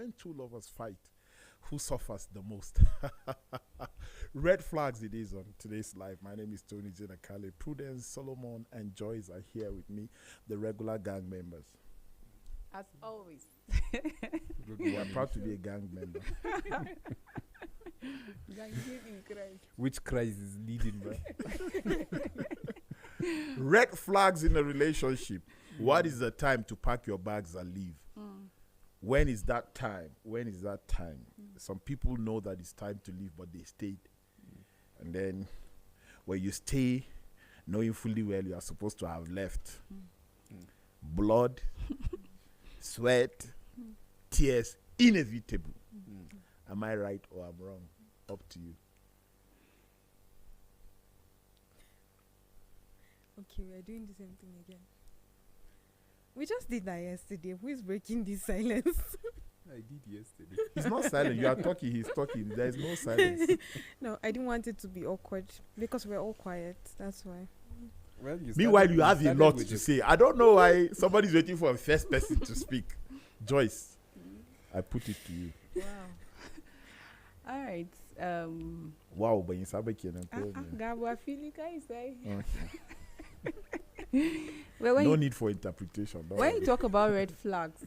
when two lovers fight, who suffers the most? Red flags it is on today's live. My name is Tony Zenakale. Prudence, Solomon, and Joyce are here with me, the regular gang members. As always. We are proud to be a gang member. Which Christ is leading, bro? Red flags in a relationship. What is the time to pack your bags and leave? When is that time? When is that time? Some people know that it's time to leave, but they stayed. And then when you stay, knowing fully well you are supposed to have left. Blood, sweat, tears, inevitable. Am I right or I'm wrong? Up to you. Okay, we are doing the same thing again. We just did that yesterday. Who is breaking this silence? I did yesterday. He's not silent. You are talking. He's talking. There is no silence. No, I didn't want it to be awkward because we're all quiet. That's why. Well, Meanwhile, you have a lot to say. I don't know why somebody's waiting for a first person to speak. Joyce, I put it to you. Wow. All right. Wow, but you sabe Gabo, I feel like I say. Well, no need for interpretation. When you talk about red flags,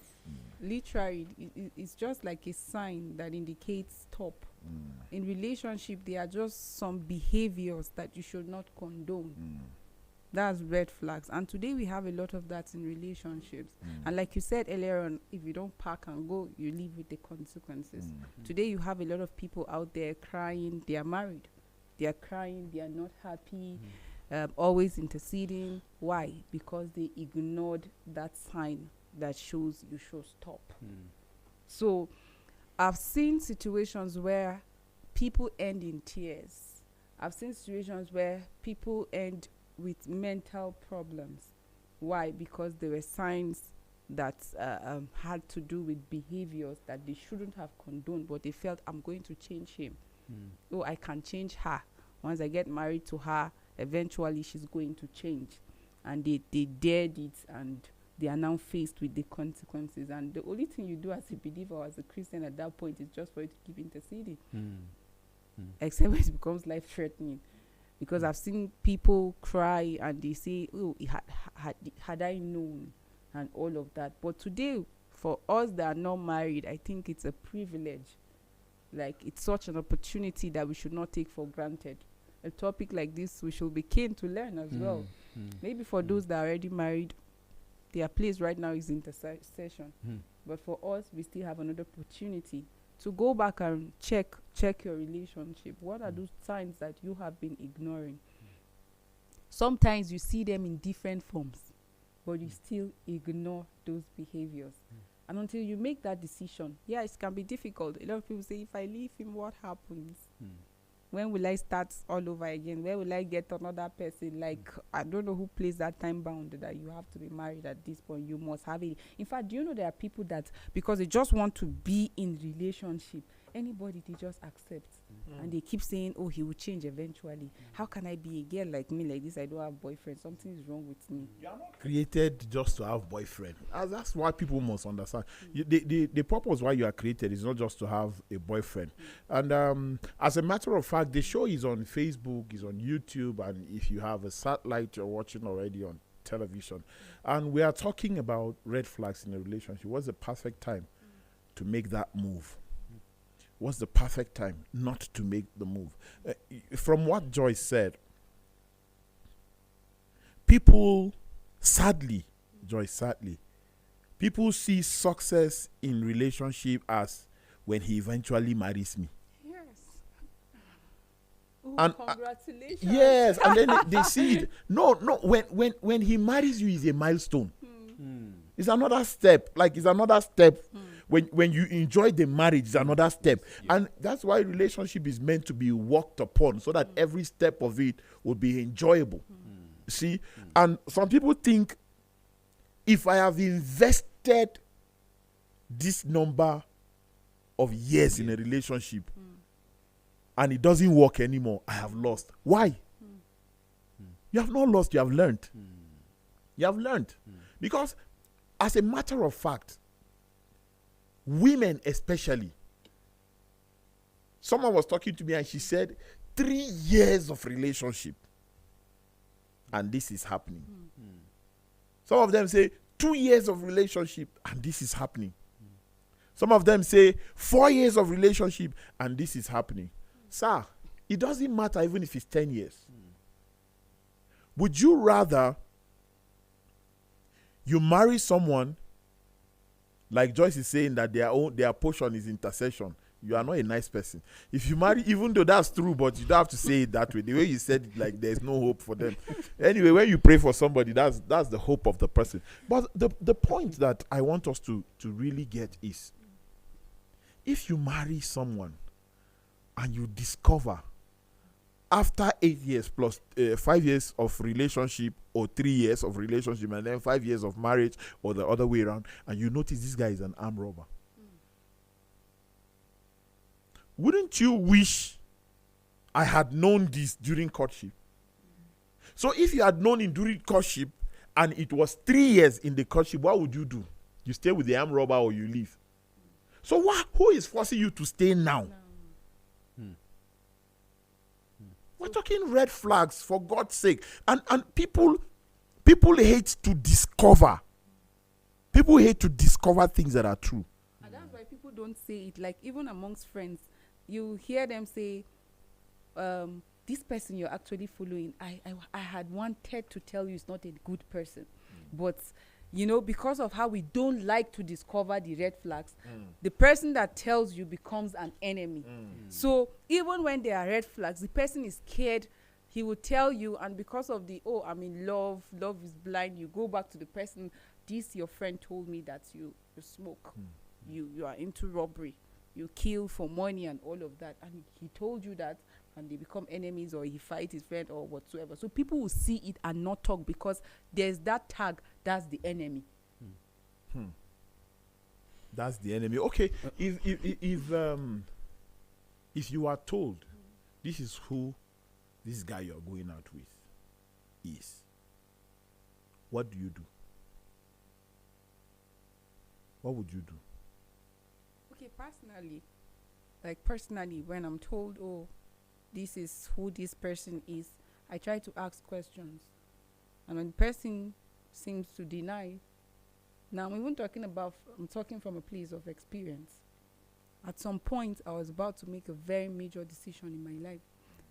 literally, it's just like a sign that indicates stop. In relationship, there are just some behaviors that you should not condone. That's red flags. And today we have a lot of that in relationships. And like you said earlier on, if you don't pack and go, you live with the consequences. Today you have a lot of people out there crying. They are married. They are crying. They are not happy. Always interceding. Why? Because they ignored that sign that shows you should stop. So I've seen situations where people end in tears. I've seen situations where people end with mental problems. Why? Because there were signs that had to do with behaviors that they shouldn't have condoned, but they felt, I'm going to change him. Oh, I can change her. Once I get married to her, eventually she's going to change. And they dared it, and they are now faced with the consequences. And the only thing you do as a believer or as a Christian at that point is just for you to keep interceding. Except when it becomes life-threatening. Because I've seen people cry and they say, oh, had I known, and all of that. But today, for us that are not married, I think it's a privilege. Like, it's such an opportunity that we should not take for granted. A topic like this, we should be keen to learn as well. Maybe for those that are already married, their place right now is intercession. But for us, we still have another opportunity to go back and check your relationship. What are those signs that you have been ignoring? Sometimes you see them in different forms, but you still ignore those behaviors. And until you make that decision, it can be difficult. A lot of people say, if I leave him, what happens? When will I start all over again? Where will I get another person? Like, I don't know who plays that time bound that you have to be married at this point. You must have it. In fact, do you know there are people that, because they just want to be in relationship, anybody they just accept. And they keep saying, oh, he will change eventually. How can I be a girl like me like this? I don't have boyfriend. Something is wrong with me. You are not created just to have boyfriend. That's why people must understand. The purpose why you are created is not just to have a boyfriend. And as a matter of fact, the show is on Facebook, is on YouTube, and if you have a satellite you're watching already on television. And we are talking about red flags in a relationship. What's the perfect time to make that move? What's the perfect time not to make the move? From what Joyce said, people, sadly, people see success in relationship as when he eventually marries me. Yes. Ooh, And congratulations. Yes, and then they see it. No, when he marries you is a milestone. It's another step. Like, it's another step. When you enjoy the marriage, it's another step. And that's why relationship is meant to be worked upon, so that every step of it will be enjoyable. See? And some people think, if I have invested this number of years in a relationship and it doesn't work anymore, I have lost. Why? You have not lost, you have learned. You have learned. Because, as a matter of fact, women especially. Someone was talking to me and she said 3 years of relationship and this is happening. Some of them say 2 years of relationship and this is happening. Some of them say 4 years of relationship and this is happening. Sir, it doesn't matter even if it's 10 years. Would you rather you marry someone, like Joyce is saying, that their portion is intercession? You are not a nice person. If you marry, even though that's true, but you don't have to say it that way. The way you said it, like there's no hope for them. Anyway, when you pray for somebody, that's the hope of the person. But the point that I want us to really get is, if you marry someone and you discover after 8 years plus 5 years of relationship, or 3 years of relationship and then 5 years of marriage, or the other way around, and you notice this guy is an armed robber, wouldn't you wish I had known this during courtship? So if you had known him during courtship and it was 3 years in the courtship, what would you do? You stay with the armed robber or you leave? So who is forcing you to stay now? We're talking red flags, for God's sake. And people hate to discover. People hate to discover things that are true. And that's why people don't say it. Like, even amongst friends, you hear them say, this person you're actually following, I had wanted to tell you it's not a good person. But, because of how we don't like to discover the red flags, the person that tells you becomes an enemy. So even when there are red flags, the person is scared. He will tell you, and because of I'm in love is blind, you go back to the person. This your friend told me that you smoke, you are into robbery, you kill for money and all of that, and he told you that, and they become enemies, or he fight his friend or whatsoever. So people will see it and not talk, because there's that tag, that's the enemy. That's the enemy. Okay, if you are told this is who this guy you're going out with is, what do you do? What would you do? Okay, personally, when I'm told, this is who this person is, I try to ask questions. And when the person seems to deny, now I'm talking from a place of experience. At some point, I was about to make a very major decision in my life.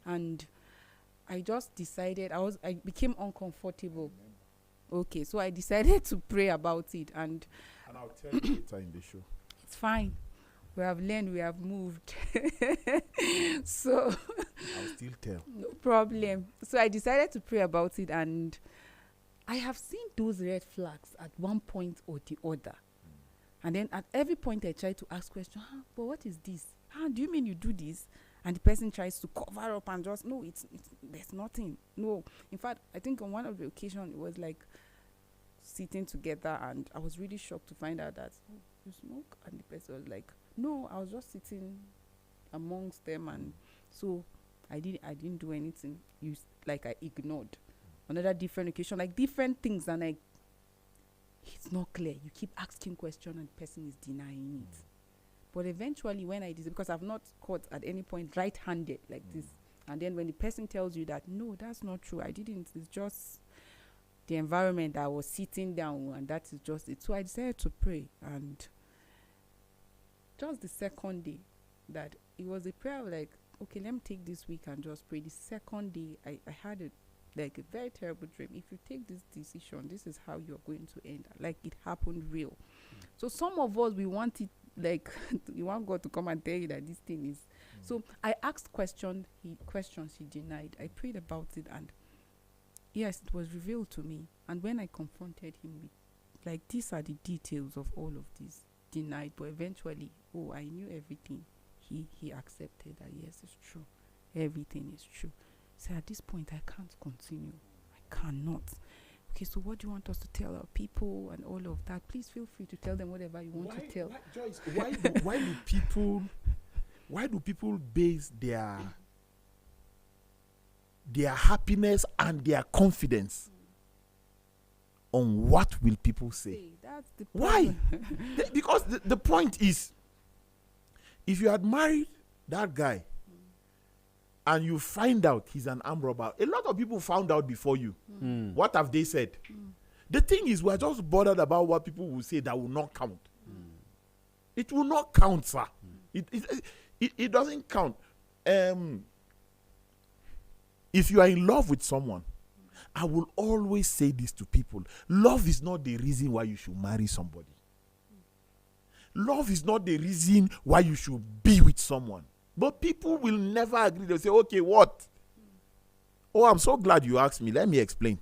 And I just decided, I became uncomfortable. Okay, so I decided to pray about it. And I'll tell you later in the show. It's fine. We have learned, we have moved. So I'll still tell. No problem. So I decided to pray about it, and I have seen those red flags at one point or the other. And then at every point I try to ask questions, but what is this? Do you mean you do this? And the person tries to cover up and just, no, it's there's nothing. No. In fact, I think on one of the occasions it was like sitting together, and I was really shocked to find out that, you smoke? And the person was like, no, I was just sitting amongst them, and so I didn't do anything. I ignored. Another different occasion, like different things, and it's not clear. You keep asking questions and the person is denying it. But eventually, when I did, because I've not caught at any point right-handed like this, and then when the person tells you that, no, that's not true, I didn't, it's just the environment, I was sitting down, and that is just it. So I decided to pray, and just the second day, that it was a prayer like, okay, let me take this week and just pray. The second day, I had a very terrible dream. If you take this decision, this is how you're going to end. Like, it happened real. So some of us, we want it, you want God to come and tell you that this thing is. So I asked questions he denied. I prayed about it, and yes, it was revealed to me. And when I confronted him with, these are the details of all of this, denied, but eventually, I knew everything. He accepted that, yes, it's true. Everything is true. So at this point, I can't continue. I cannot. Okay, so what do you want us to tell our people and all of that? Please feel free to tell them whatever you want to tell. Joyce, why do people base their happiness and their confidence on what will people say? That's the Why? problem. Because the point is, if you had married that guy and you find out he's an armed robber, a lot of people found out before you. What have they said? The thing is, we're just bothered about what people will say that will not count. It will not count, sir. It doesn't count. If you are in love with someone, I will always say this to people. Love is not the reason why you should marry somebody. Love is not the reason why you should be with someone. But people will never agree. They'll say, okay, what? Oh, I'm so glad you asked me. Let me explain.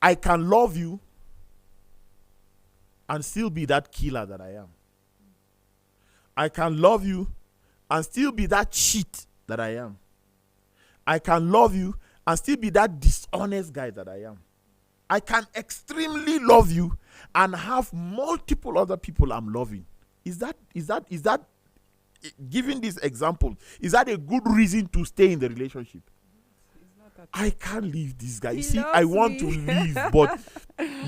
I can love you and still be that killer that I am. I can love you and still be that cheat that I am. I can love you and still be that dishonest guy that I am. I can extremely love you and have multiple other people I'm loving. Is that giving this example, is that a good reason to stay in the relationship? I can't leave this guy. You see, I want to leave, but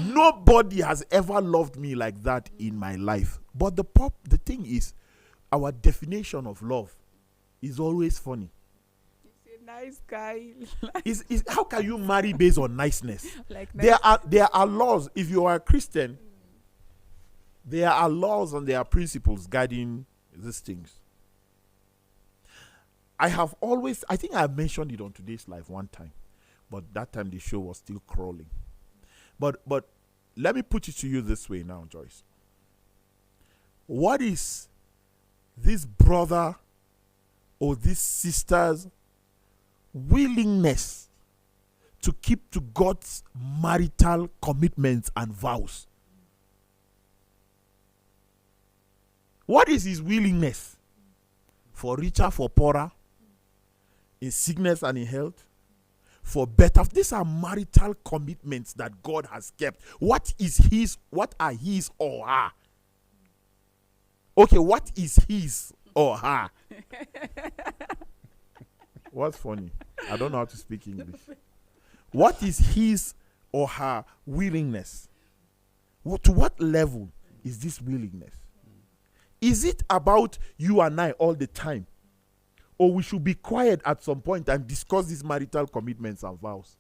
nobody has ever loved me like that in my life. But the thing is, our definition of love is always funny. He's a nice guy. How can you marry based on niceness? Like There are laws. If you are a Christian, there are laws and there are principles guiding these things. I think I mentioned it on today's live one time, but that time the show was still crawling. But let me put it to you this way now, Joyce. What is this brother or this sister's willingness to keep to God's marital commitments and vows? What is his willingness? For richer, for poorer, in sickness and in health, for better. These are marital commitments that God has kept. What are his or her? Okay, what is his or her? What's funny? I don't know how to speak English. What is his or her willingness? To what level is this willingness? Is it about you and I all the time? Or we should be quiet at some point and discuss these marital commitments and vows?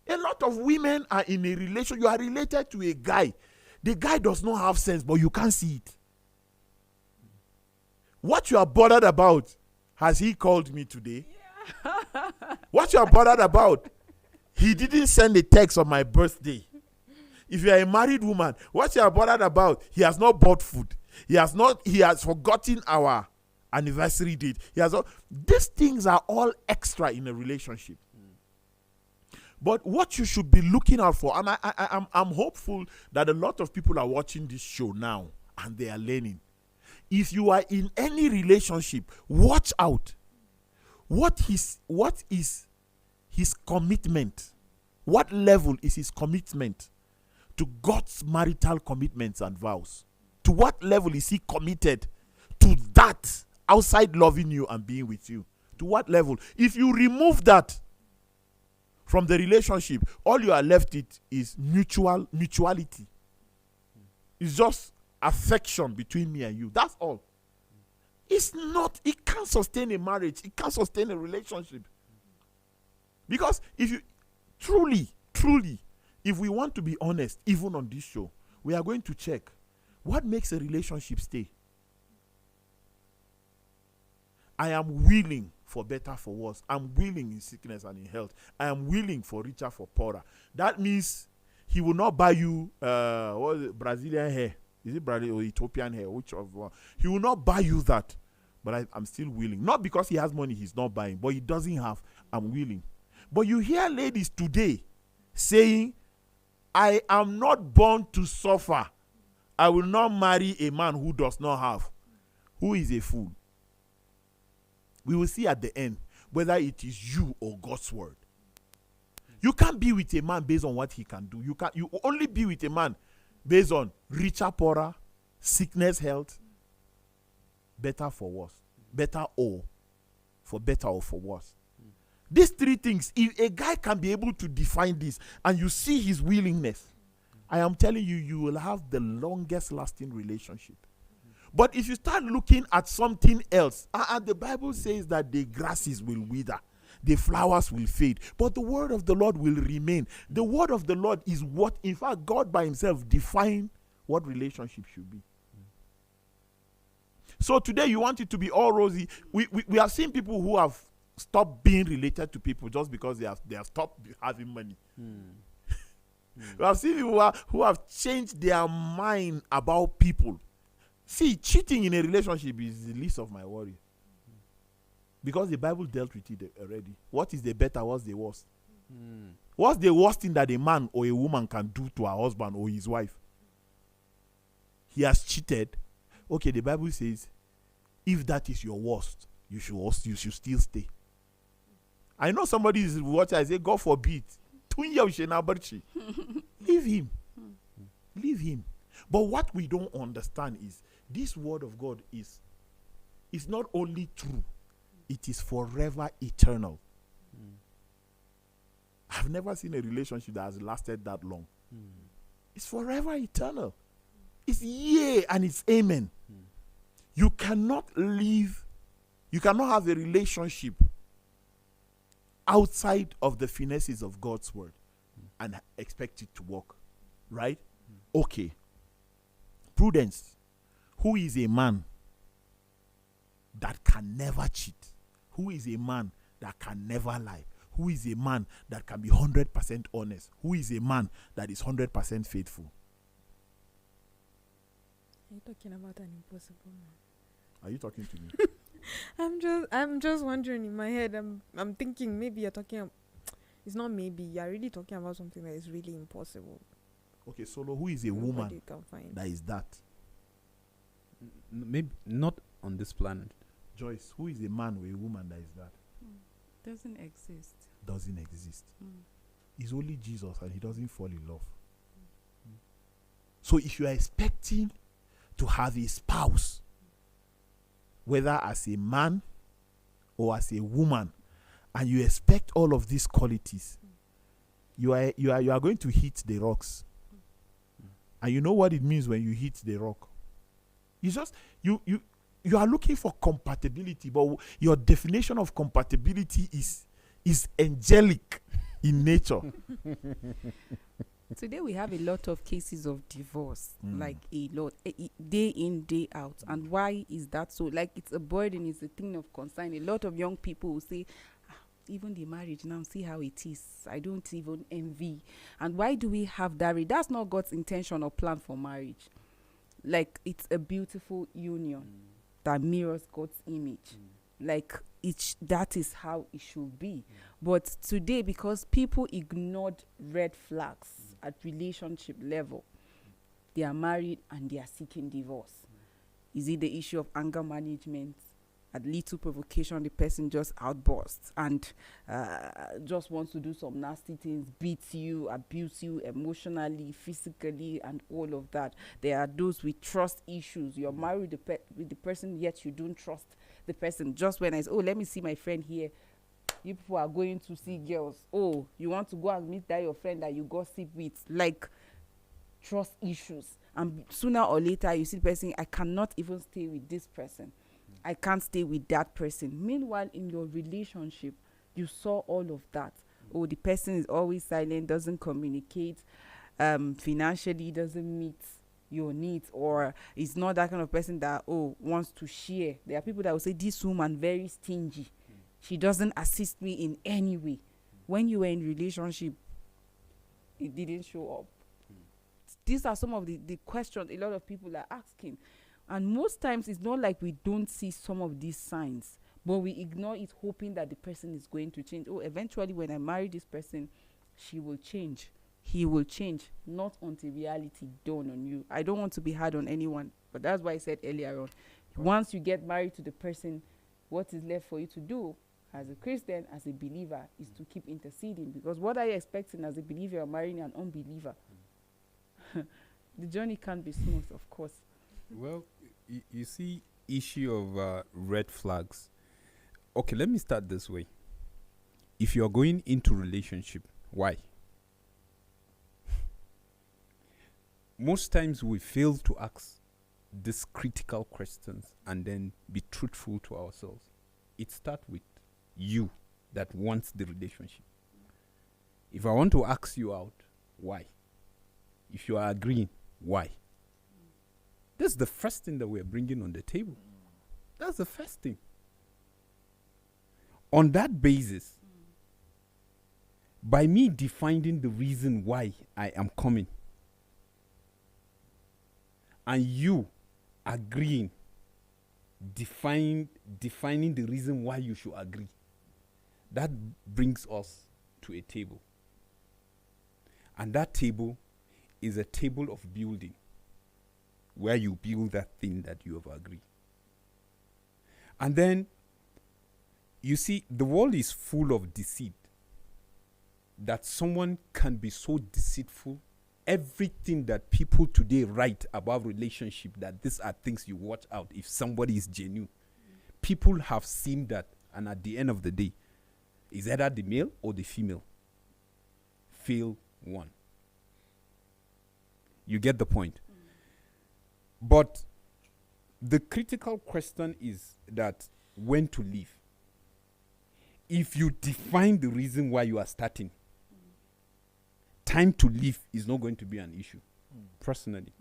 A lot of women are in a relation. You are related to a guy. The guy does not have sense, but you can't see it. What you are bothered about, has he called me today? Yeah. What you are bothered about, he didn't send a text on my birthday. If you are a married woman, what you are bothered about, he has not bought food. He has forgotten our anniversary date. These things are all extra in a relationship. But what you should be looking out for, and I'm hopeful that a lot of people are watching this show now and they are learning. If you are in any relationship, watch out. What is his commitment? What level is his commitment to God's marital commitments and vows? To what level is he committed to that outside loving you and being with you? To what level? If you remove that from the relationship, all you are left with is mutuality. It's just affection between me and you. That's all. It can't sustain a marriage. It can't sustain a relationship. Because if you truly, if we want to be honest, even on this show, we are going to check what makes a relationship stay. I am willing for better, for worse. I'm willing in sickness and in health. I am willing for richer, for poorer. That means he will not buy you Brazilian hair. Is it Brazilian or Ethiopian hair? Which of one? He will not buy you that. But I'm still willing. Not because he has money he's not buying, but he doesn't have. I'm willing. But you hear ladies today saying, I am not born to suffer. I will not marry a man who does not have. Who is a fool? We will see at the end whether it is you or God's word. You can't be with a man based on what he can do. You only be with a man based on richer, poorer, sickness, health, better for worse. Better or for better or for worse. These three things, if a guy can be able to define this and you see his willingness, I am telling you, you will have the longest lasting relationship. But if you start looking at something else, the Bible says that the grasses will wither, the flowers will fade, but the word of the Lord will remain. The word of the Lord is what, in fact, God by himself defined what relationship should be. So today you want it to be all rosy. We have seen people who have stopped being related to people just because they have stopped having money. We have seen people who have changed their mind about people. See, cheating in a relationship is the least of my worry. Because the Bible dealt with it already. What is the better? What's the worst? What's the worst thing that a man or a woman can do to her husband or his wife? He has cheated. Okay, the Bible says, if that is your worst, you should still stay. I know somebody is watching. I say, God forbid. Leave him. Leave him. But what we don't understand is this word of God is not only true, it is forever eternal. I've never seen a relationship that has lasted that long. It's forever eternal. It's yea and it's amen. You cannot have a relationship outside of the finesses of God's word and expect it to work. Right? Okay. Prudence. Who is a man that can never cheat? Who is a man that can never lie? Who is a man that can be 100% honest? Who is a man that is 100% faithful? Are you talking about an impossible man? Are you talking to me? I'm just wondering in my head. I'm thinking maybe you're talking. It's not maybe. You're really talking about something that is really impossible. Okay, Solo. Who is a Nobody woman can find. that is that? Maybe not on this planet. Joyce. Who is a man or a woman that is that? Doesn't exist. Doesn't exist. It's only Jesus, and he doesn't fall in love. So if you are expecting to have a spouse, whether as a man or as a woman, and you expect all of these qualities, you are going to hit the rocks. And you know what it means when you hit the rock. You are looking for compatibility, but your definition of compatibility is angelic in nature. Today we have a lot of cases of divorce, like a lot, day in, day out. And why is that so? Like, it's a burden, it's a thing of concern. A lot of young people will say, even the marriage now, see how it is. I don't even envy. And why do we have that? That's not God's intention or plan for marriage. Like, it's a beautiful union that mirrors God's image. Like, that is how it should be. But today, because people ignored red flags at relationship level, they are married and they are seeking divorce. Is it the issue of anger management? At little provocation, the person just outbursts and just wants to do some nasty things, beat you, abuse you emotionally, physically, and all of that. There are those with trust issues. You're married with the person, yet you don't trust the person. Just when I say, oh, let me see my friend here, you people are going to see girls. Oh, you want to go and meet that your friend that you gossip with. Like, trust issues. And sooner or later, you see the person, I cannot even stay with this person. I can't stay with that person. Meanwhile, in your relationship, you saw all of that. Oh, the person is always silent, doesn't communicate, financially doesn't meet your needs, or is not that kind of person that, wants to share. There are people that will say, this woman very stingy. She doesn't assist me in any way. When you were in relationship, it didn't show up. These are some of the questions a lot of people are asking. And most times, it's not like we don't see some of these signs, but we ignore it, hoping that the person is going to change. Oh, eventually, when I marry this person, she will change. He will change. Not until reality dawn on you. I don't want to be hard on anyone, but that's why I said earlier on. Once you get married to the person, what is left for you to do as a Christian, as a believer, is to keep interceding. Because what are you expecting as a believer or marrying an unbeliever? The journey can't be smooth, of course. Well, you see, issue of red flags. Okay, let me start this way. if you are going into relationship, why? Most times we fail to ask these critical questions and then be truthful to ourselves. It starts with you that wants the relationship. If I want to ask you out, why? If you are agreeing, why? That's the first thing that we're bringing on the table. That's the first thing. On that basis, by me defining the reason why I am coming, and you agreeing, defining the reason why you should agree, that brings us to a table. And that table is a table of building, where you build that thing that you have agreed. And then, you see, the world is full of deceit, that someone can be so deceitful. Everything that people today write about relationship, that these are things you watch out if somebody is genuine. People have seen that, and at the end of the day, is either the male or the female fail one. You get the point? But the critical question is that when to leave. If you define the reason why you are starting, time to leave is not going to be an issue, personally.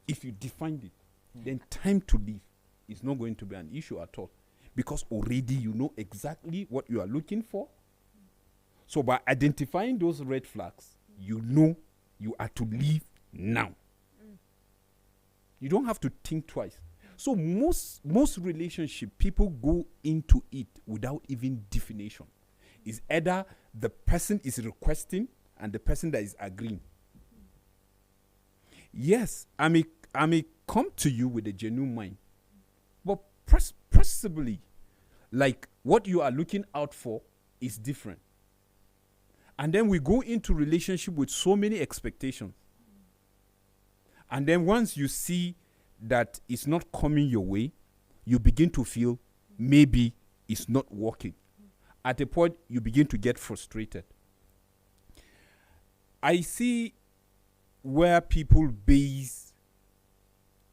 If you defined it, then time to leave is not going to be an issue at all, because already you know exactly what you are looking for. So by identifying those red flags, you know you are to leave now. You don't have to think twice. So most relationship, people go into it without even definition. It's either the person is requesting and the person that is agreeing. Yes, I may come to you with a genuine mind, but possibly, like, what you are looking out for is different. And then we go into relationship with so many expectations. And then once you see that it's not coming your way, you begin to feel maybe it's not working. At a point, you begin to get frustrated. I see where people base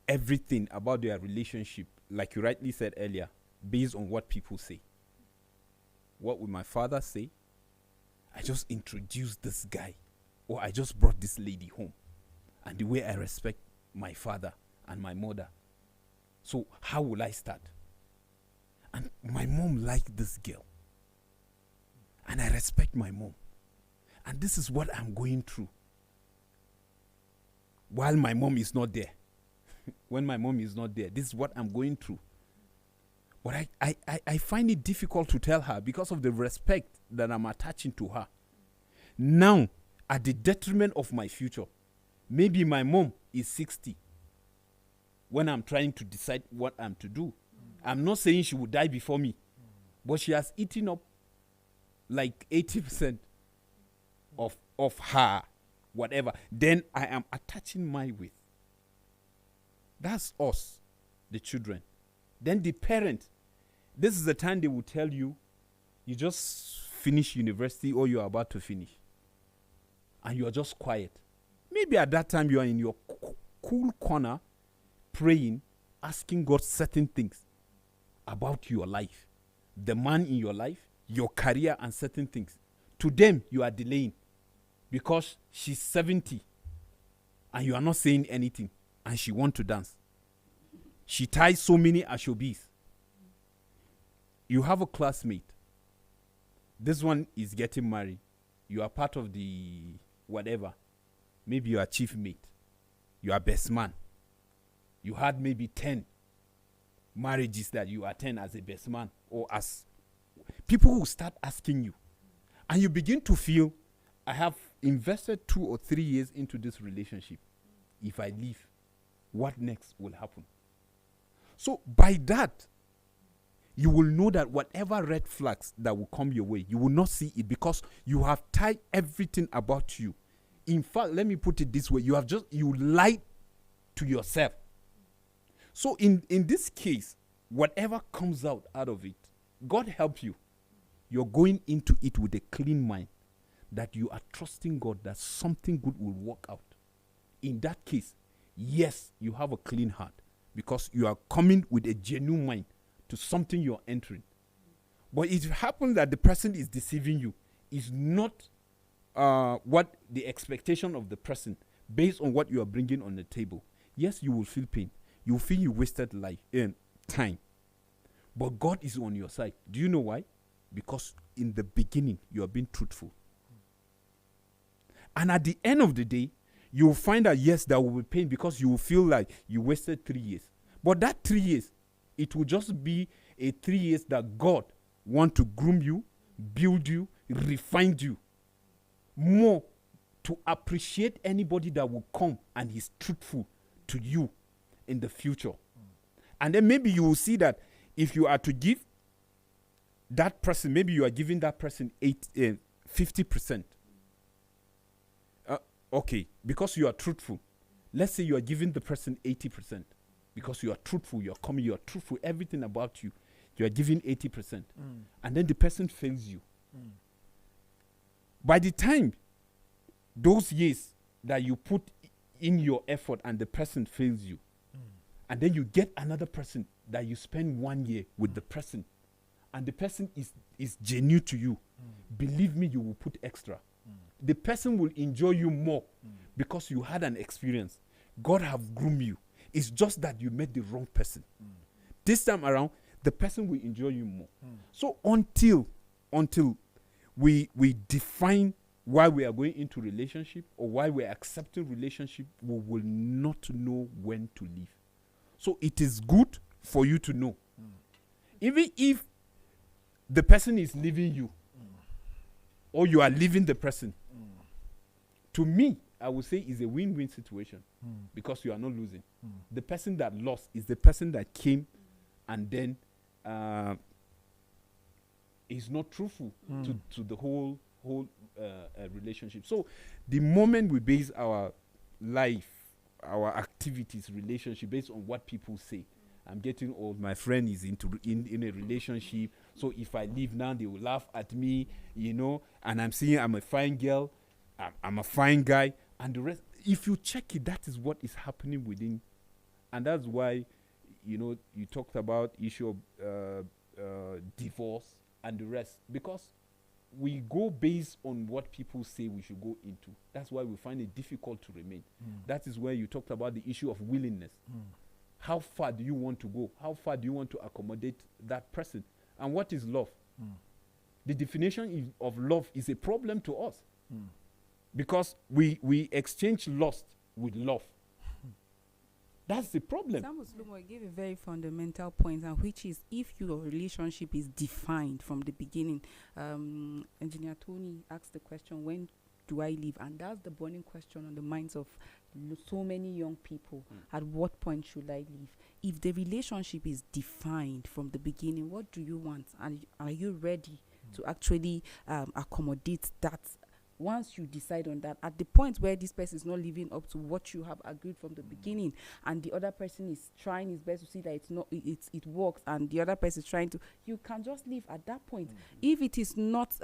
everything about their relationship, like you rightly said earlier, based on what people say. What would my father say? I just introduced this guy, or I just brought this lady home, and the way I respect my father and my mother. So how will I start? And my mom liked this girl, and I respect my mom, and this is what I'm going through while my mom is not there. When my mom is not there, this is what I'm going through. But I find it difficult to tell her because of the respect that I'm attaching to her. Now, at the detriment of my future, maybe my mom is 60 when I'm trying to decide what I'm to do. I'm not saying she would die before me, but she has eaten up like 80% of her, whatever. Then I am attaching my with. That's us, the children. Then the parent, this is the time they will tell you, you just finish university or you are about to finish. And you are just quiet. Maybe at that time you are in your cool corner, praying, asking God certain things about your life. The man in your life, your career, and certain things. To them, you are delaying because she's 70 and you are not saying anything and she wants to dance. She ties so many ashobis. You have a classmate. This one is getting married. You are part of the whatever. Maybe you are chief mate. You are best man. You had maybe 10 marriages that you attend as a best man, or as people who start asking you. And you begin to feel, I have invested 2 or 3 years into this relationship. If I leave, what next will happen? So by that, you will know that whatever red flags that will come your way, you will not see it because you have tied everything about you. In fact, let me put it this way. You lied to yourself. So in this case, whatever comes out of it, God help you. you're going into it with a clean mind, that you are trusting God that something good will work out. In that case, yes, you have a clean heart because you are coming with a genuine mind to something you're entering. But it happens that the person is deceiving you, is not what the expectation of the person based on what you are bringing on the table. Yes, you will feel pain. You will feel you wasted time. But God is on your side. Do you know why? Because in the beginning, you are being truthful. And at the end of the day, you will find that, yes, there will be pain because you will feel like you wasted 3 years. But that 3 years, it will just be a 3 years that God wants to groom you, build you, refine you more to appreciate anybody that will come and is truthful to you in the future. And then maybe you will see that if you are to give that person, maybe you are giving that person 50%. Okay, because you are truthful. Let's say you are giving the person 80%. Because you are truthful, you are coming, you are truthful, everything about you. You are giving 80%. And then the person fails you. By the time those years that you put in your effort and the person fails you, and then you get another person that you spend 1 year with the person, and the person is genuine to you, believe me, you will put extra. The person will enjoy you more because you had an experience. God have groomed you. It's just that you met the wrong person. This time around, the person will enjoy you more. So until we define why we are going into relationship or why we are accepting relationship, we will not know when to leave. So it is good for you to know. Even if the person is leaving you or you are leaving the person, to me, I would say is a win-win situation because you are not losing. The person that lost is the person that came and then is not truthful to the whole relationship. So the moment we base our life, our activities, relationship based on what people say, I'm getting old, my friend is in a relationship, so if I leave now, they will laugh at me, and I'm seeing I'm a fine girl, I'm a fine guy, and the rest. If you check it, that is what is happening within. And that's why, you talked about issue of divorce and the rest. Because we go based on what people say we should go into. That's why we find it difficult to remain. That is where you talked about the issue of willingness. How far do you want to go? How far do you want to accommodate that person? And what is love? The definition of love is a problem to us. Because we exchange lust with love. That's the problem. Samuel Slumo gave a very fundamental point, and which is if your relationship is defined from the beginning. Engineer Tony asked the question, when do I leave? And that's the burning question on the minds of so many young people. At what point should I leave? If the relationship is defined from the beginning, what do you want? And are you ready to actually accommodate that? Once you decide on that, at the point where this person is not living up to what you have agreed from the beginning, and the other person is trying his best to see that it works, and the other person is trying to, you can just leave at that point. If it is not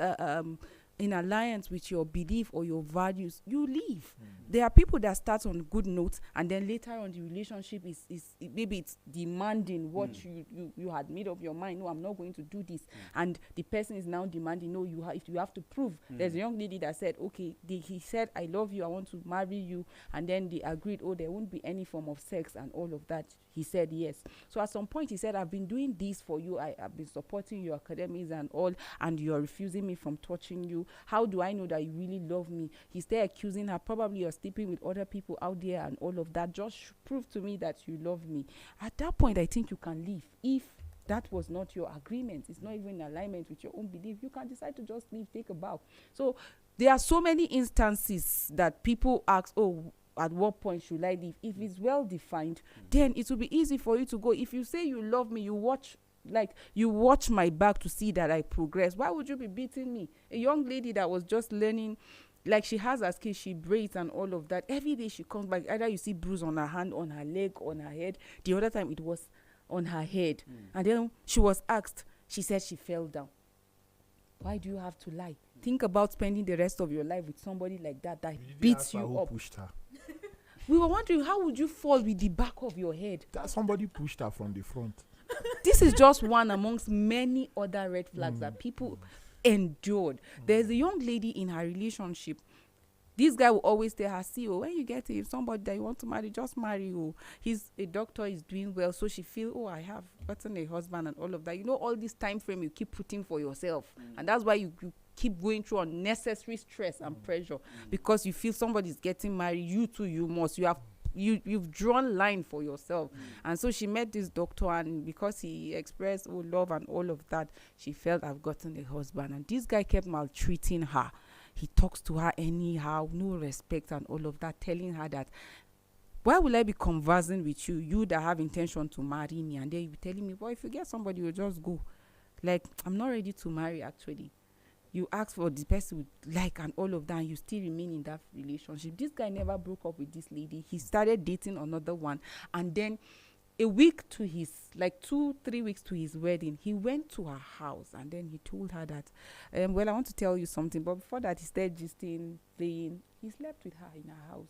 in alliance with your belief or your values, you leave. There are people that start on good notes, and then later on the relationship is maybe it's demanding what you had made up your mind. No, I'm not going to do this, and the person is now demanding. No, you have to prove. There's a young lady that said, okay, he said, I love you, I want to marry you, and then they agreed. Oh, there won't be any form of sex and all of that. He said yes. So at some point he said, I've been doing this for you. I've been supporting your academics and all, and you're refusing me from touching you. How do I know that you really love me? He's there accusing her. Probably you're sleeping with other people out there and all of that. Just prove to me that you love me. At that point, I think you can leave. If that was not your agreement, it's not even in alignment with your own belief, you can decide to just leave, take a bow. So there are so many instances that people ask, oh, at what point should I leave? If it's well defined, then it will be easy for you to go. If you say you love me, you watch my back to see that I progress. Why would you be beating me? A young lady that was just learning, like she has her skills, she braids and all of that. Every day she comes back, either you see bruise on her hand, on her leg, on her head. The other time it was on her head. And then she was asked, she said she fell down. Why do you have to lie? Think about spending the rest of your life with somebody like that You didn't beats ask her you who up. pushed her. We were wondering, how would you fall with the back of your head? That somebody pushed her from the front. This is just one amongst many other red flags that people endured. There's a young lady in her relationship. This guy will always tell her, see, oh, when you get somebody that you want to marry, just marry. Oh, he's a doctor, he's doing well. So she feel, oh, I have gotten a husband and all of that. You know, all this time frame you keep putting for yourself. And that's why you keep going through unnecessary stress and pressure. Because you feel somebody's getting married, you too, you must. You've drawn line for yourself. And so she met this doctor, and because he expressed love and all of that, she felt, I've gotten a husband. And this guy kept maltreating her. He talks to her anyhow, no respect and all of that, telling her that, why will I be conversing with you, you that have intention to marry me? And then you be telling me, well, if you get somebody, you'll just go. Like, I'm not ready to marry, actually. You ask for the person with like and all of that, and you still remain in that relationship. This guy never broke up with this lady. He started dating another one, and then a week to his, like 2-3 weeks to his wedding, he went to her house, and then he told her that, well, I want to tell you something. But before that, he started gisting, playing. He slept with her in her house.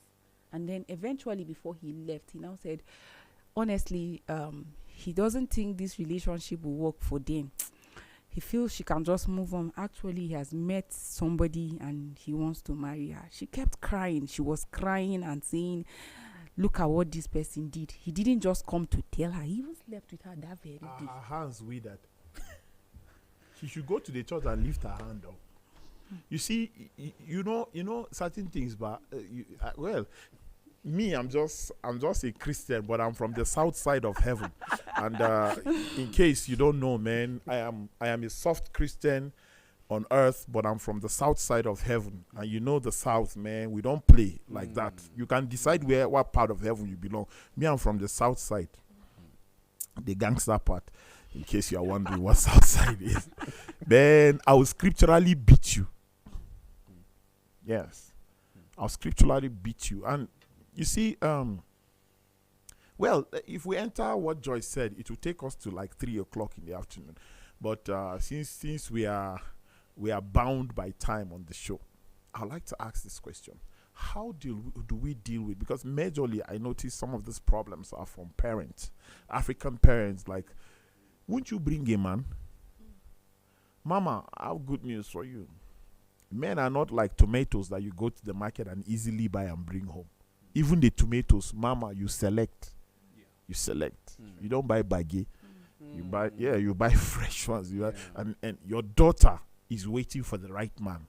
And then eventually, before he left, he now said, honestly, he doesn't think this relationship will work for them. He feels she can just move on. Actually, he has met somebody and he wants to marry her. She kept crying. She was crying and saying, look at what this person did. He didn't just come to tell her. He even slept with her that very day. Her hands withered. She should go to the church and lift her hand up. You see, you know certain things, but me, I'm just a Christian, but I'm from the south side of heaven. And in case you don't know, man, I am a soft Christian on earth, but I'm from the south side of heaven. And you know the south, man, we don't play like that. You can decide what part of heaven you belong. Me, I'm from the south side, the gangster part, in case you are wondering what south side is. Then I will scripturally beat you. Yes, I'll scripturally beat you. And you see, well, if we enter what Joyce said, it will take us to like 3 o'clock in the afternoon. But since we are bound by time on the show, I'd like to ask this question. How do we deal with, because majorly I notice some of these problems are from parents, African parents, like, won't you bring a man? Mama, I have good news for you. Men are not like tomatoes that you go to the market and easily buy and bring home. Even the tomatoes, mama, you select. Yeah. You select. You don't buy baggy. You buy fresh ones. And your daughter is waiting for the right man,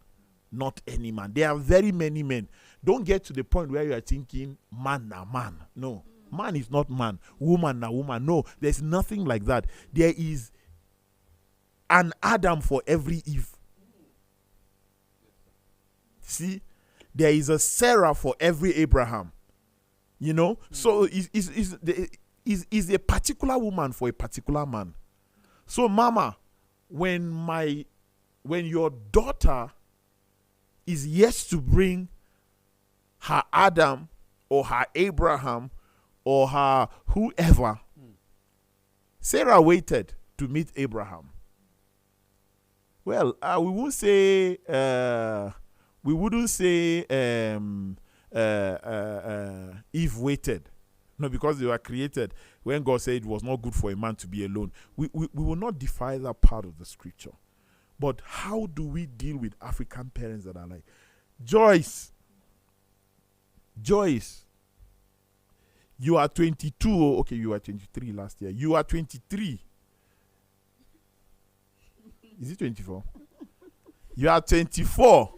not any man. There are very many men. Don't get to the point where you are thinking man na man. No, man is not man. Woman na woman. No, there's nothing like that. There is an Adam for every Eve. See, there is a Sarah for every Abraham. You know, so is a particular woman for a particular man. So, mama, when your daughter is yet to bring her Adam or her Abraham or her whoever, Sarah waited to meet Abraham. Well, we won't say. We wouldn't say Eve waited. No, because they were created when God said it was not good for a man to be alone. We will not defy that part of the scripture. But how do we deal with African parents that are like, Joyce, you are 22. Okay, you were 23 last year. You are 23. Is it 24? You are 24.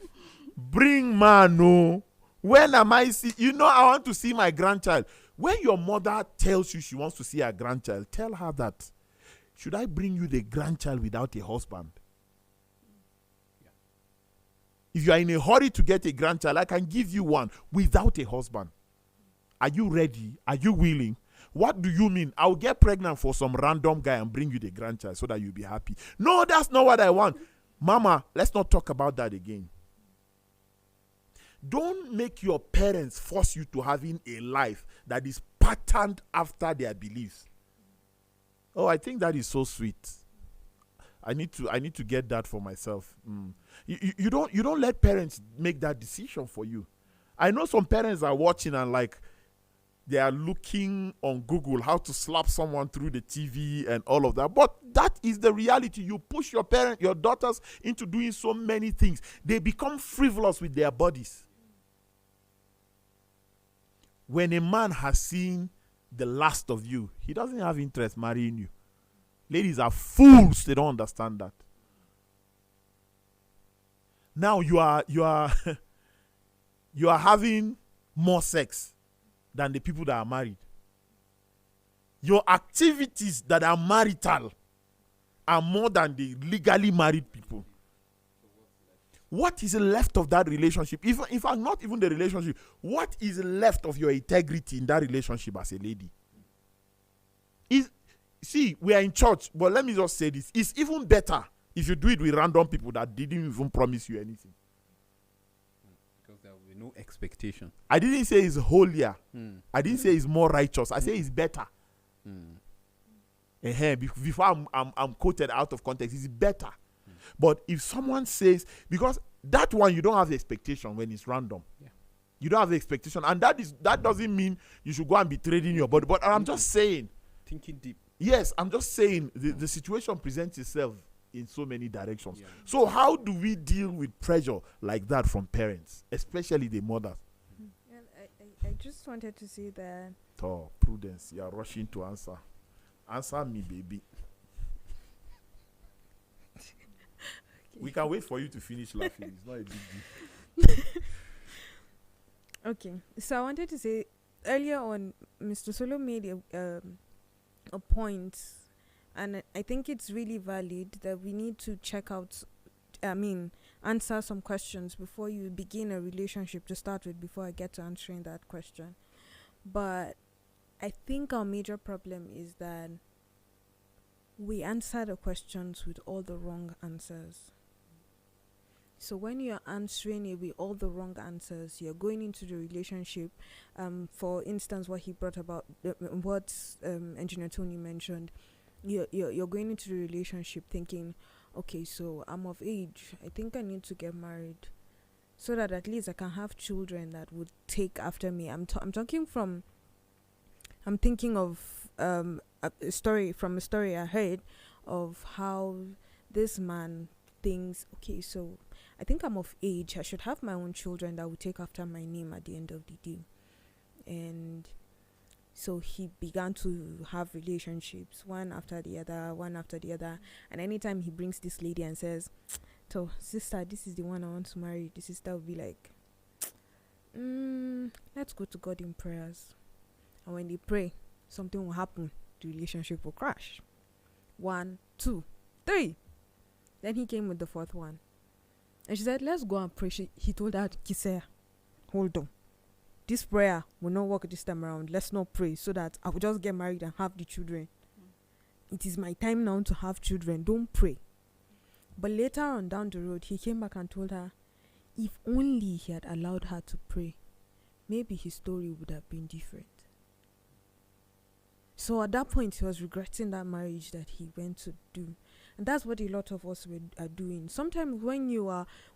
Bring man, no. When am I see? You know, I want to see my grandchild. When your mother tells you she wants to see her grandchild, tell her that. Should I bring you the grandchild without a husband? Yeah. If you are in a hurry to get a grandchild, I can give you one without a husband. Are you ready? Are you willing? What do you mean? I'll get pregnant for some random guy and bring you the grandchild so that you'll be happy. No, that's not what I want. Mama, let's not talk about that again. Don't make your parents force you to having a life that is patterned after their beliefs. Oh, I think that is so sweet. I need to get that for myself. You don't let parents make that decision for you. I know some parents are watching and like they are looking on Google how to slap someone through the TV and all of that. But that is the reality. You push your daughters into doing so many things. They become frivolous with their bodies. When a man has seen the last of you, he doesn't have interest marrying you. Ladies are fools. They don't understand that. Now you are you are having more sex than the people that are married. Your activities that are marital are more than the legally married people. What is left of that relationship? If in fact, not even the relationship, what is left of your integrity in that relationship as a lady? See, we are in church, but let me just say this. It's even better if you do it with random people that didn't even promise you anything. Because there will be no expectation. I didn't say it's holier. I didn't say it's more righteous. I say it's better. Before I'm quoted out of context, it's better. But if someone says, because that one you don't have the expectation when it's random. Yeah. You don't have the expectation, and that doesn't mean you should go and be trading your body. But I'm just saying, thinking deep. Yes, I'm just saying the situation presents itself in so many directions. Yeah. So how do we deal with pressure like that from parents, especially the mothers? And I just wanted to say that. Oh, Prudence, you are rushing to answer. Answer me, baby. Okay. We can wait for you to finish laughing. It's not a big deal. Okay, so I wanted to say earlier on, Mr. Solo made a point, and I think it's really valid that we need to answer some questions before you begin a relationship to start with, before I get to answering that question. But I think our major problem is that we answer the questions with all the wrong answers. So when you're answering it with all the wrong answers, you're going into the relationship. For instance, what he brought about, what Engineer Tony mentioned, you're going into the relationship thinking, okay, so I'm of age. I think I need to get married, so that at least I can have children that would take after me. I'm thinking of a story I heard of how this man thinks, okay, so I think I'm of age. I should have my own children that will take after my name at the end of the day. And so he began to have relationships, one after the other. And anytime he brings this lady and says, so sister, this is the one I want to marry, the sister will be like, let's go to God in prayers. And when they pray, something will happen. The relationship will crash. 1, 2, 3. Then he came with the 4th one. And she said, let's go and pray. He told her, Kisea, hold on. This prayer will not work this time around. Let's not pray so that I will just get married and have the children. It is my time now to have children. Don't pray. But later on down the road, he came back and told her, if only he had allowed her to pray, maybe his story would have been different. So at that point, he was regretting that marriage that he went to do. And that's what a lot of us are doing. Sometimes when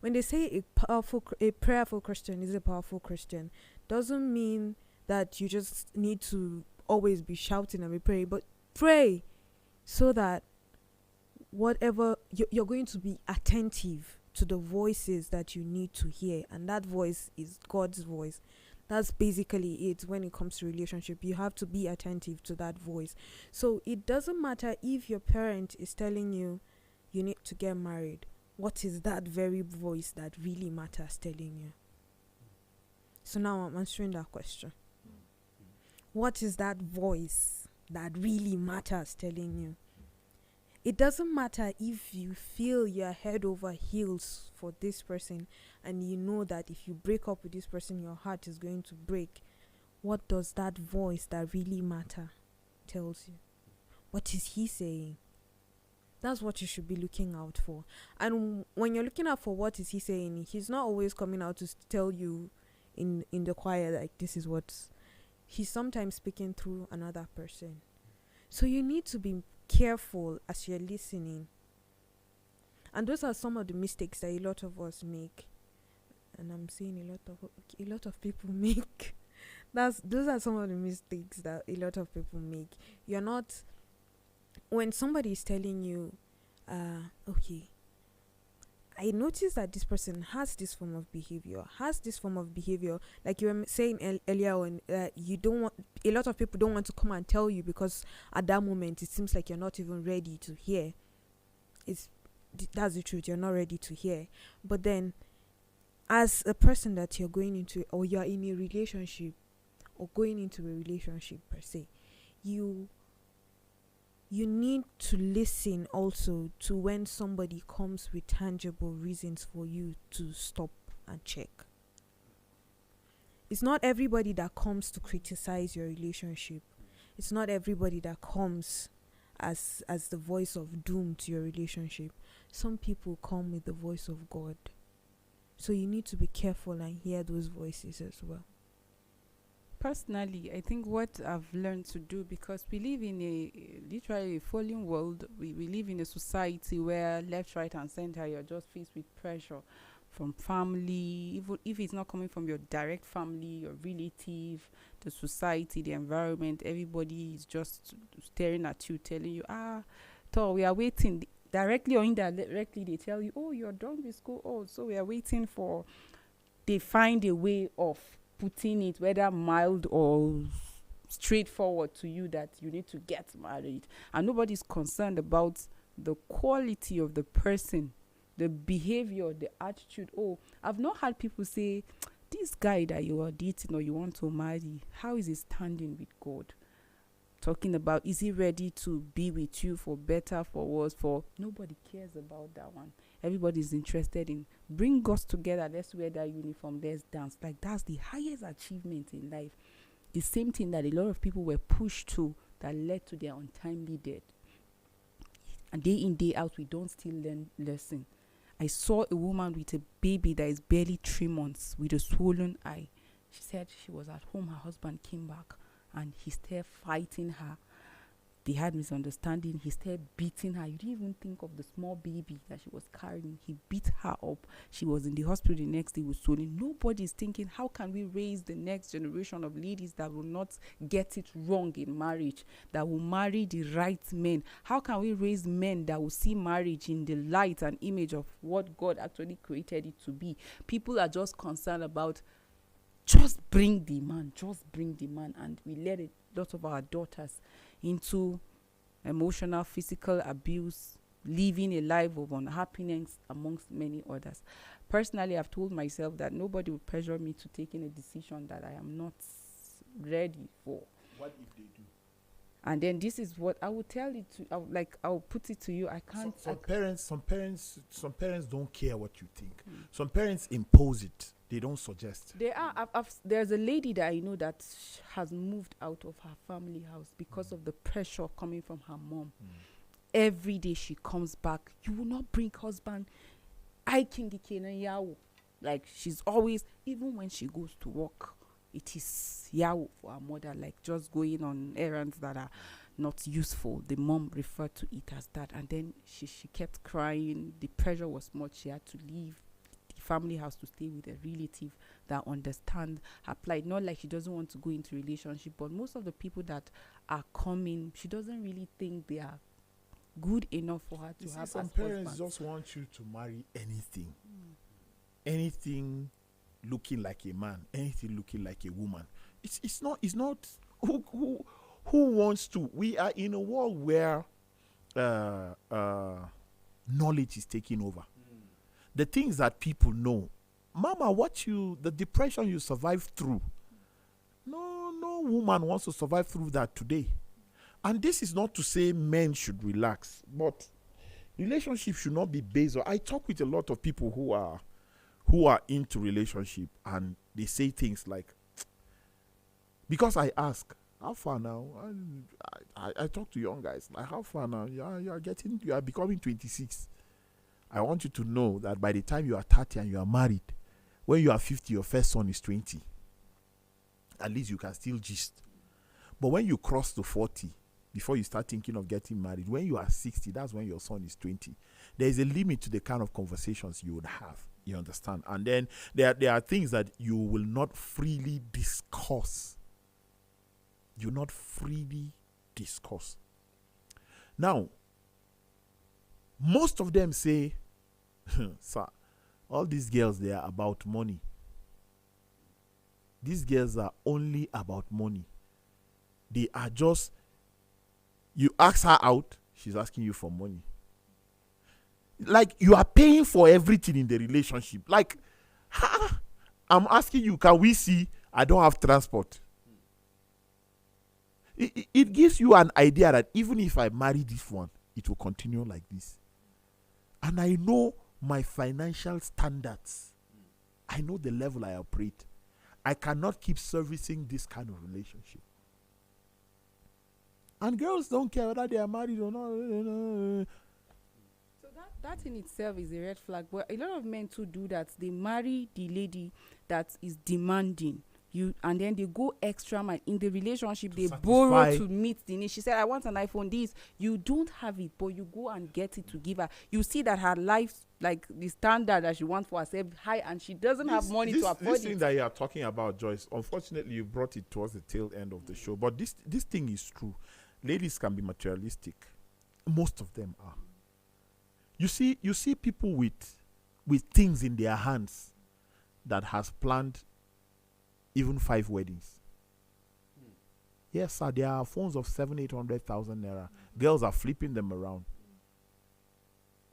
they say a prayerful Christian is a powerful Christian, doesn't mean that you just need to always be shouting and be praying, but pray so that whatever you're going to be attentive to the voices that you need to hear, and that voice is God's voice. That's basically it. When it comes to relationship, you have to be attentive to that voice. So it doesn't matter if your parent is telling you need to get married. What is that very voice that really matters telling you? So now I'm answering that question. What is that voice that really matters telling you? It doesn't matter if you feel you're head over heels for this person and you know that if you break up with this person, your heart is going to break. What does that voice that really matter tells you? What is he saying? That's what you should be looking out for. And when you're looking out for what is he saying, he's not always coming out to tell you in the choir like this is what's... He's sometimes speaking through another person. So you need to be careful as you're listening And those are some of the mistakes that a lot of us make. And I'm saying a lot of people make. Those are some of the mistakes that a lot of people make. You're not, when somebody is telling you, okay, I noticed that this person has this form of behavior, like you were saying earlier on, you don't want, a lot of people don't want to come and tell you because at that moment it seems like you're not even ready to hear. That's the truth, you're not ready to hear. But then, as a person that you're going into, or you're in a relationship, or going into a relationship per se, you need to listen also to when somebody comes with tangible reasons for you to stop and check. It's not everybody that comes to criticize your relationship. It's not everybody that comes as the voice of doom to your relationship. Some people come with the voice of God. So you need to be careful and hear those voices as well. Personally, I think what I've learned to do, because we live in a literally fallen world, we live in a society where left, right and center you're just faced with pressure from family, even if it's not coming from your direct family, your relative, the society, the environment. Everybody is just staring at you, telling you, we are waiting. Directly or indirectly, they tell you, oh, you're done with school, oh, so we are waiting for, they find a way of putting it, whether mild or straightforward to you, that you need to get married. And nobody's concerned about the quality of the person, the behavior, the attitude. Oh, I've not had people say, this guy that you are dating or you want to marry, how is he standing with God? Talking about, is he ready to be with you for better, for worse, for... Nobody cares about that one. Everybody's interested in, bring us together, let's wear that uniform, let's dance. Like, that's the highest achievement in life. The same thing that a lot of people were pushed to, that led to their untimely death. And day in, day out, we don't still learn lesson. I saw a woman with a baby that is barely 3 months with a swollen eye. She said she was at home, her husband came back, and he started fighting her. They had misunderstanding. He started beating her. You didn't even think of the small baby that she was carrying. He beat her up. She was in the hospital the next day with swelling. Nobody is thinking, how can we raise the next generation of ladies that will not get it wrong in marriage, that will marry the right men? How can we raise men that will see marriage in the light and image of what God actually created it to be? People are just concerned about, just bring the man, and we let a lot of our daughters into emotional, physical abuse, living a life of unhappiness amongst many others. Personally, I've told myself that nobody will pressure me to taking a decision that I am not ready for. What if they do? And then this is what I will tell it to. I'll put it to you. I can't. Some parents don't care what you think. Some parents impose it. They don't suggest. There's a lady that I know that has moved out of her family house because of the pressure coming from her mom. Every day she comes back, you will not bring husband. Like, she's always, even when she goes to work, it is yawo for her mother, like just going on errands that are not useful. The mom referred to it as that. And then she kept crying. The pressure was much. She had to leave family house to stay with a relative that understands her plight. Not like she doesn't want to go into relationship, but most of the people that are coming, she doesn't really think they are good enough for her to have. Some parents just want you to marry anything looking like a man, anything looking like a woman. It's not who wants to. We are in a world where knowledge is taking over. The things that people know, Mama, the depression you survived through, no woman wants to survive through that today. And this is not to say men should relax, but relationship should not be based on. I talk with a lot of people who are into relationship, and they say things like, because I ask, how far now? I talk to young guys, like, how far now? You are becoming 26. I want you to know that by the time you are 30 and you are married, when you are 50, your first son is 20. At least you can still gist. But when you cross to 40, before you start thinking of getting married. When you are 60, that's when your son is 20. There is a limit to the kind of conversations you would have. You understand? And then there are things that you will not freely discuss. You not freely discuss. Now, most of them say, sir, all these girls, they are about money. These girls are only about money. They are just, you ask her out, she's asking you for money. Like, you are paying for everything in the relationship. Like, I'm asking you, can we see? I don't have transport. It gives you an idea that even if I marry this one, it will continue like this. And I know my financial standards. I know the level I operate. I cannot keep servicing this kind of relationship. And girls don't care whether they are married or not. So that in itself is a red flag. But a lot of men too do that. They marry the lady that is demanding. And then they go extra mile in the relationship. They borrow to meet the need. She said, I want an iPhone. This, you don't have it, but you go and get it to give her. You see that her life, like the standard that she wants for herself, high, and she doesn't have money to afford this it. thing that you are talking about, Joyce, unfortunately, you brought it towards the tail end of the show. But this thing is true. Ladies can be materialistic. Most of them are. You see people with things in their hands that has planned even 5 weddings. Yes, sir. There are phones of 700,000-800,000 naira. Girls are flipping them around.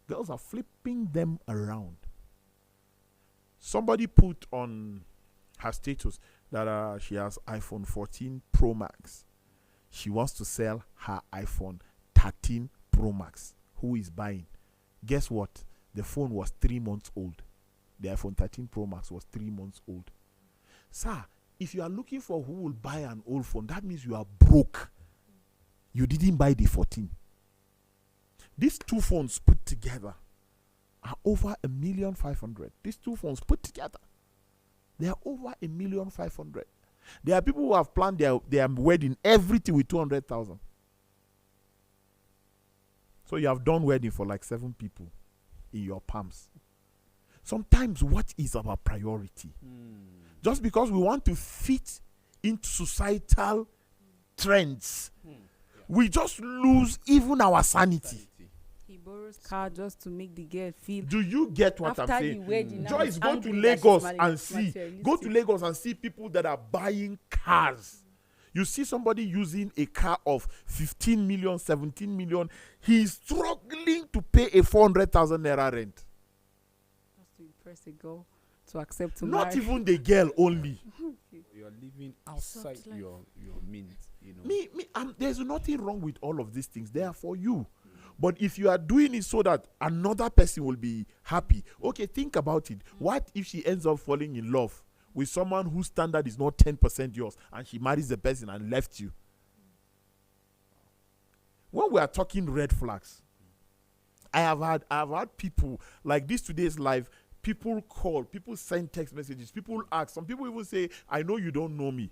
Girls are flipping them around. Somebody put on her status that she has iPhone 14 Pro Max. She wants to sell her iPhone 13 Pro Max. Who is buying? Guess what? The phone was 3 months old. The iPhone 13 Pro Max was 3 months old. Sir, if you are looking for who will buy an old phone, that means you are broke. You didn't buy the 14. These 2 phones put together are over 1,500,000. These 2 phones put together, they are over 1,500,000. There are people who have planned their wedding, everything with 200,000. So you have done wedding for like 7 people in your palms. Sometimes what is our priority? Just because we want to fit into societal trends, we just lose even our sanity. He borrows car just to make the girl feel. Do you get what after I'm saying? the wedding, Joyce, go to Lagos and see. Go to Lagos and see people that are buying cars. You see somebody using a car of 15 million, 17 million. He's struggling to pay a 400,000 naira rent. Just to impress a girl to accept to Not marry. even the girl only. You are living outside your means. You know. There's nothing wrong with all of these things. They are for you. But if you are doing it so that another person will be happy, okay, think about it. What if she ends up falling in love with someone whose standard is not 10% yours, and she marries the person and left you? When we are talking red flags, I have had people like this today's live. People call, people send text messages, people ask. Some people even say, I know you don't know me,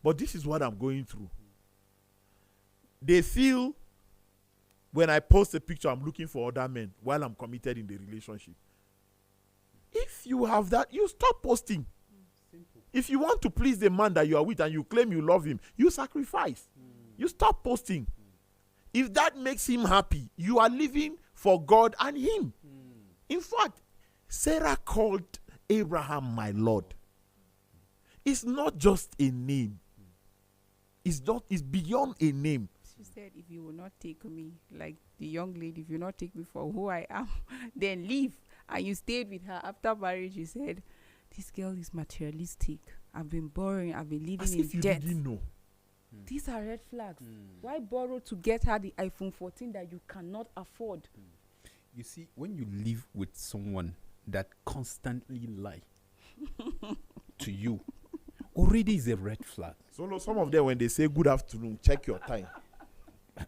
but this is what I'm going through. They feel when I post a picture, I'm looking for other men while I'm committed in the relationship. If you have that, you stop posting. Simple. If you want to please the man that you are with and you claim you love him, you sacrifice. You stop posting. If that makes him happy, you are living for God and him. In fact, Sarah called Abraham my Lord. It's not just a name. It's beyond a name. She said, if you will not take me, like the young lady, if you will not take me for who I am, then leave. And you stayed with her after marriage. You said, this girl is materialistic. I've been borrowing. I've been living As in if you debt. didn't know. These are red flags. Why borrow to get her the iPhone 14 that you cannot afford? You see, when you live with someone that constantly lie to you, already is a red flag. So some of them, when they say good afternoon, check your time.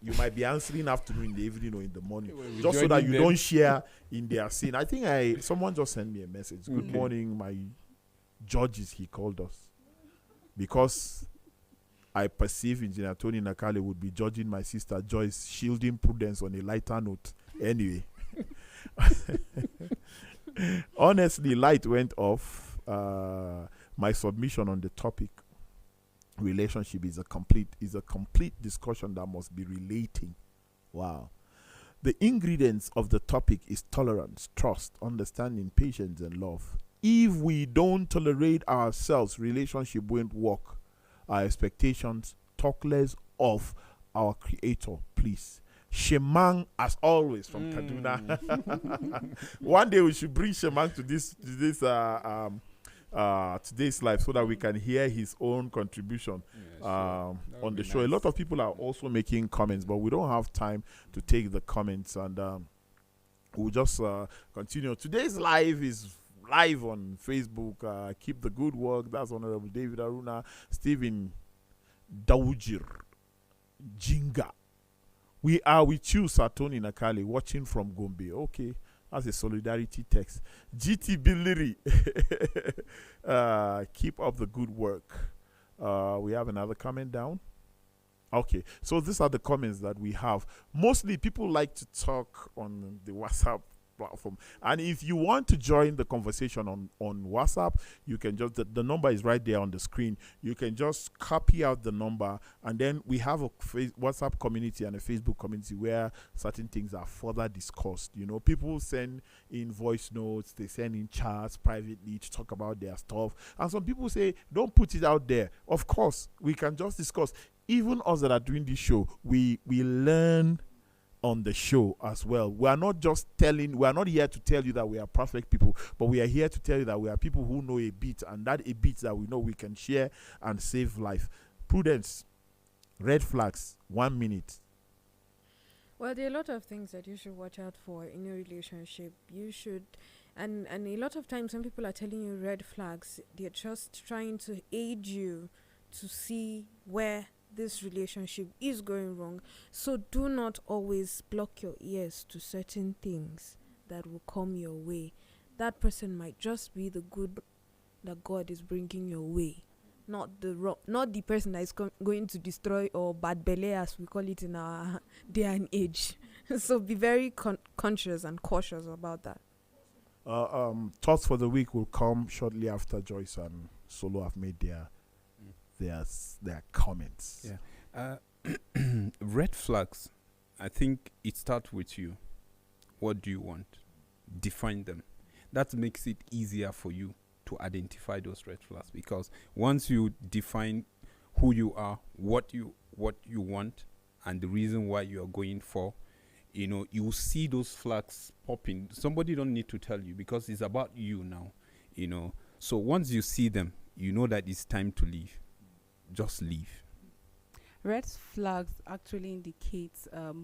You might be answering afternoon, in the evening, or in the morning, just so that you don't share in their sin. I think someone just sent me a message. Good morning, my judges. He called us because I perceive Engineer Tony Nakale would be judging my sister Joyce, shielding Prudence on a lighter note. Anyway. Honestly, light went off. My submission on the topic, relationship, is a complete discussion that must be relating. Wow. The ingredients of the topic is tolerance, trust, understanding, patience, and love. If we don't tolerate ourselves, relationship won't work. Our expectations, talk less of our Creator, please. Shemang, as always, from Kaduna. One day we should bring Shemang to today's live so that we can hear his own contribution on the show. Nice. A lot of people are also making comments, but we don't have time to take the comments, and we'll just continue. Today's live is live on Facebook. Keep the good work. That's Honorable David Aruna, Stephen Daujir, Jinga. We are with you, Satoni Nakali, watching from Gombe. Okay. That's a solidarity text. GT Billiri. Keep up the good work. We have another comment down. Okay. So these are the comments that we have. Mostly people like to talk on the WhatsApp platform. And if you want to join the conversation on WhatsApp, you can just, the number is right there on the screen. You can just copy out the number, and then we have a WhatsApp community and a Facebook community where certain things are further discussed. You know, people send in voice notes, they send in chats privately to talk about their stuff. And some people say, don't put it out there. Of course, we can just discuss. Even us that are doing this show, we learn on the show as well. We are not here to tell you that we are perfect people, but we are here to tell you that we are people who know a bit, and that a bit that we know we can share and save life. Prudence, red flags, 1 minute. Well, there are a lot of things that you should watch out for in your relationship. You should, and a lot of times when people are telling you red flags, they're just trying to aid you to see where this relationship is going wrong. So do not always block your ears to certain things that will come your way. That person might just be the good that God is bringing your way, not the person that is going to destroy, or bad belly as we call it in our day and age. So be very conscious and cautious about that. Thoughts for the week will come shortly after Joyce and Solo have made their comments. Yeah. Red flags, I think it starts with you. What do you want? Define them. That makes it easier for you to identify those red flags, because once you define who you are, what you want, and the reason why you are going for, you know, you see those flags popping. Somebody don't need to tell you, because it's about you now, you know. So once you see them, you know that it's time to leave. Just leave. Red flags actually indicates a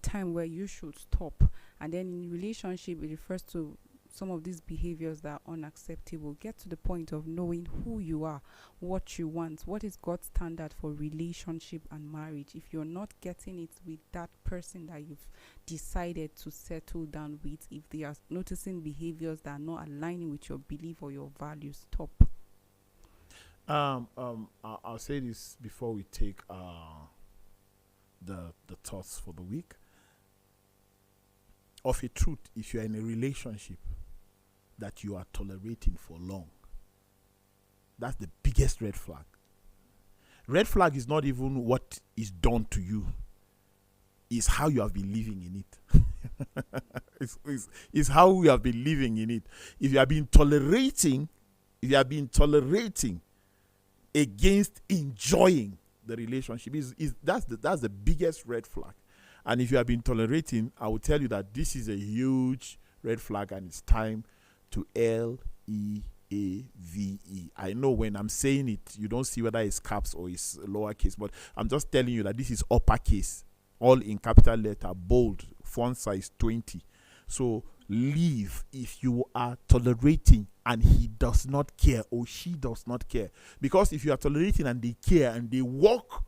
time where you should stop. And then in relationship, it refers to some of these behaviors that are unacceptable. Get to the point of knowing who you are, what you want, what is God's standard for relationship and marriage. If you're not getting it with that person that you've decided to settle down with, if they are noticing behaviors that are not aligning with your belief or your values, stop. I'll say this before we take the thoughts for the week. Of a truth, if you're in a relationship that you are tolerating for long, that's the biggest red flag. Red flag is not even what is done to you, it's how you have been living in it. it's how we have been living in it. If you have been tolerating against enjoying the relationship, that's the biggest red flag. And if you have been tolerating, I will tell you that this is a huge red flag, and it's time to LEAVE. I know when I'm saying it, you don't see whether it's caps or it's lowercase, but I'm just telling you that this is uppercase, all in capital letter, bold, font size 20. So leave if you are tolerating and he does not care or she does not care. Because if you are tolerating and they care and they work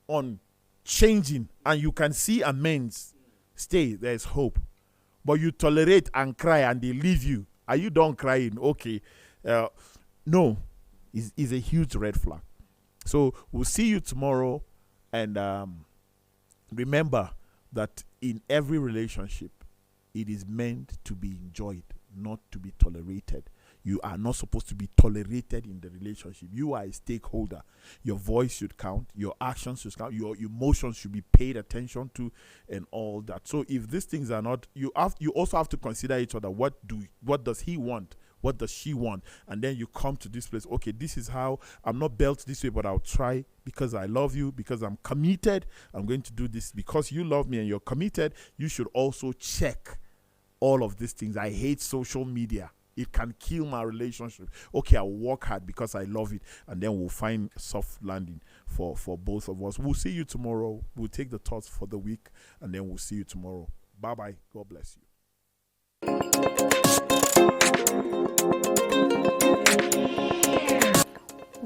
on changing and you can see amends, stay, there is hope. But you tolerate and cry and they leave you. Are you done crying? Okay. No, is a huge red flag. So we'll see you tomorrow. And remember that in every relationship, it is meant to be enjoyed, not to be tolerated. You are not supposed to be tolerated in the relationship. You are a stakeholder. Your voice should count. Your actions should count. Your emotions should be paid attention to, and all that. So if these things are not, you also have to consider each other. What does he want? What does she want? And then you come to this place. Okay, this is how I'm not built this way, but I'll try because I love you, because I'm committed. I'm going to do this because you love me and you're committed. You should also check all of these things. I hate social media. It can kill my relationship. Okay, I'll work hard because I love it. And then we'll find soft landing for both of us. We'll see you tomorrow. We'll take the thoughts for the week, and then we'll see you tomorrow. Bye-bye. God bless you.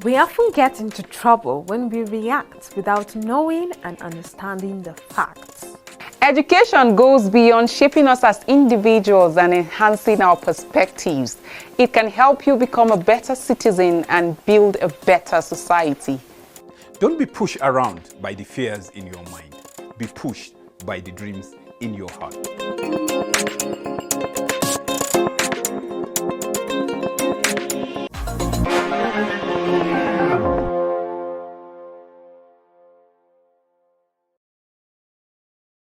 We often get into trouble when we react without knowing and understanding the facts. Education goes beyond shaping us as individuals and enhancing our perspectives. It can help you become a better citizen and build a better society. Don't be pushed around by the fears in your mind. Be pushed by the dreams in your heart.